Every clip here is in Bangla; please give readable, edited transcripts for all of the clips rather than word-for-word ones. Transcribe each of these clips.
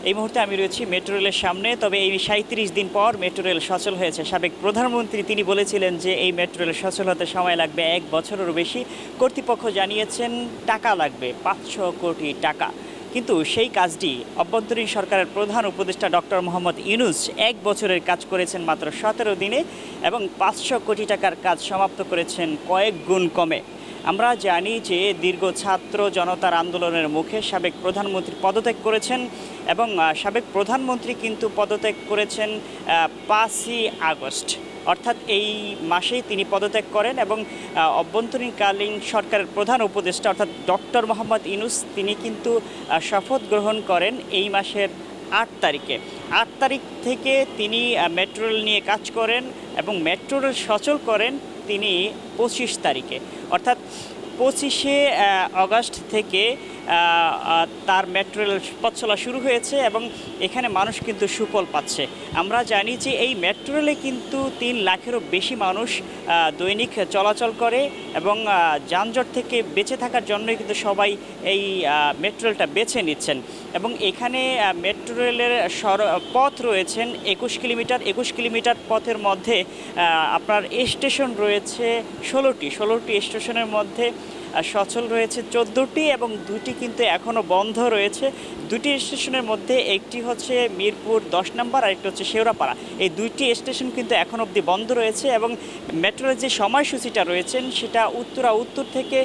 এই মুহূর্তে আমি রয়েছি মেট্রো রেলের সামনে। তবে এই ৩৭ দিন পর মেট্রো রেল সচল হয়েছে। সাবেক প্রধানমন্ত্রী তিনি বলেছিলেন যে এই মেট্রো রেল সচল হতে সময় লাগবে ১ বছরেরও বেশি। কর্তৃপক্ষ জানিয়েছেন টাকা লাগবে ৫০০ কোটি টাকা। কিন্তু সেই কাজটি অভ্যন্তরীণ সরকারের প্রধান উপদেষ্টা ডক্টর মোহাম্মদ ইউনূস ১ বছরের কাজ করেছেন মাত্র ১৭ দিনে এবং ৫০০ কোটি টাকার কাজ সমাপ্ত করেছেন কয়েক গুণ কমে। আমরা জানি যে দীর্ঘ ছাত্র জনতার আন্দোলনের মুখে সাবেক প্রধানমন্ত্রী পদত্যাগ করেছেন এবং সাবেক প্রধানমন্ত্রী কিন্তু পদত্যাগ করেছেন ৫ই আগস্ট, অর্থাৎ এই মাসেই তিনি পদত্যাগ করেন এবং অভ্যন্তরীণকালীন সরকারের প্রধান উপদেষ্টা অর্থাৎ ডক্টর মোহাম্মদ ইউনূস তিনি কিন্তু শপথ গ্রহণ করেন এই মাসের ৮ তারিখে। ৮ তারিখ থেকে তিনি মেট্রো রেল নিয়ে কাজ করেন এবং মেট্রো রেল সচল করেন তিনি ২৫ তারিখে, অর্থাৎ ২৫শে আগস্ট থেকে তার মেট্রো রেল পথ চলা শুরু হয়েছে এবং এখানে মানুষ কিন্তু সুফল পাচ্ছে। আমরা জানি যে এই মেট্রো রেলে কিন্তু ৩ লাখেরও বেশি মানুষ দৈনিক চলাচল করে এবং যানজট থেকে বেঁচে থাকার জন্যই কিন্তু সবাই এই মেট্রো রেলটা বেছে নিচ্ছেন। এবং এখানে মেট্রো রেলের পথ রয়েছেন ২১ কিলোমিটার। ২১ কিলোমিটার পথের মধ্যে আপনার স্টেশন রয়েছে ১৬টি স্টেশনের মধ্যে সচল রয়েছে ১৪টি এবং ২টি কিন্তু এখনও বন্ধ রয়েছে। ২টি স্টেশনের মধ্যে একটি হচ্ছে মিরপুর ১০ নম্বর আর একটি হচ্ছে শেওড়াপাড়া। এই ২টি স্টেশন কিন্তু এখন অবধি বন্ধ রয়েছে এবং মেট্রোর যে সময়সূচিটা রয়েছেন সেটা উত্তর থেকে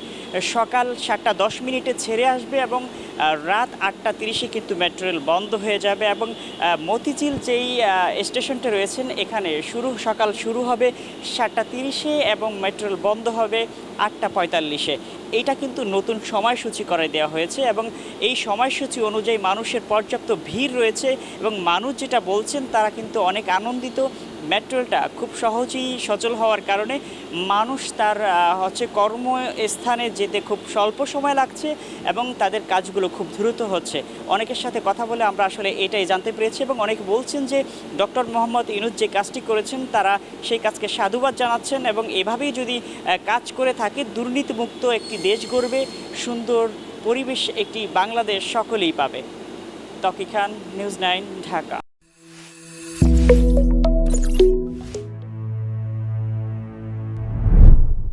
সকাল ৭টা ১০ ছেড়ে আসবে এবং রাত ৮টা ৩০ কিন্তু মেট্রো রেল বন্ধ হয়ে যাবে এবং মতিঝিল যেই স্টেশনটা রয়েছেন এখানে সকাল শুরু হবে ৭টা ৩০ এবং মেট্রো রেল বন্ধ হবে ৮টা ৪৫। এইটা কিন্তু নতুন সময়সূচি করে দেওয়া হয়েছে এবং এই সময়সূচি অনুযায়ী মানুষের পর্যাপ্ত ভিড় রয়েছে এবং মানুষ যেটা বলছেন তারা কিন্তু অনেক আনন্দিত। মেট্রো রেলটা খুব সহজেই সচল হওয়ার কারণে মানুষ তার কর্মস্থানে যেতে খুব স্বল্প সময় লাগছে এবং তাদের কাজগুলো খুব দ্রুত হচ্ছে। অনেকের সাথে কথা বলে আমরা আসলে এটাই জানতে পেরেছি এবং অনেকে বলছেন যে ডক্টর মোহাম্মদ ইউনূস যে কাজটি করেছেন তারা সেই কাজকে সাধুবাদ জানাচ্ছেন এবং এভাবেই যদি কাজ করে থাকে দুর্নীতিমুক্ত একটি দেশ গড়বে, সুন্দর পরিবেশ একটি বাংলাদেশ সকলেই পাবে। তকি খান, নিউজ 9, ঢাকা।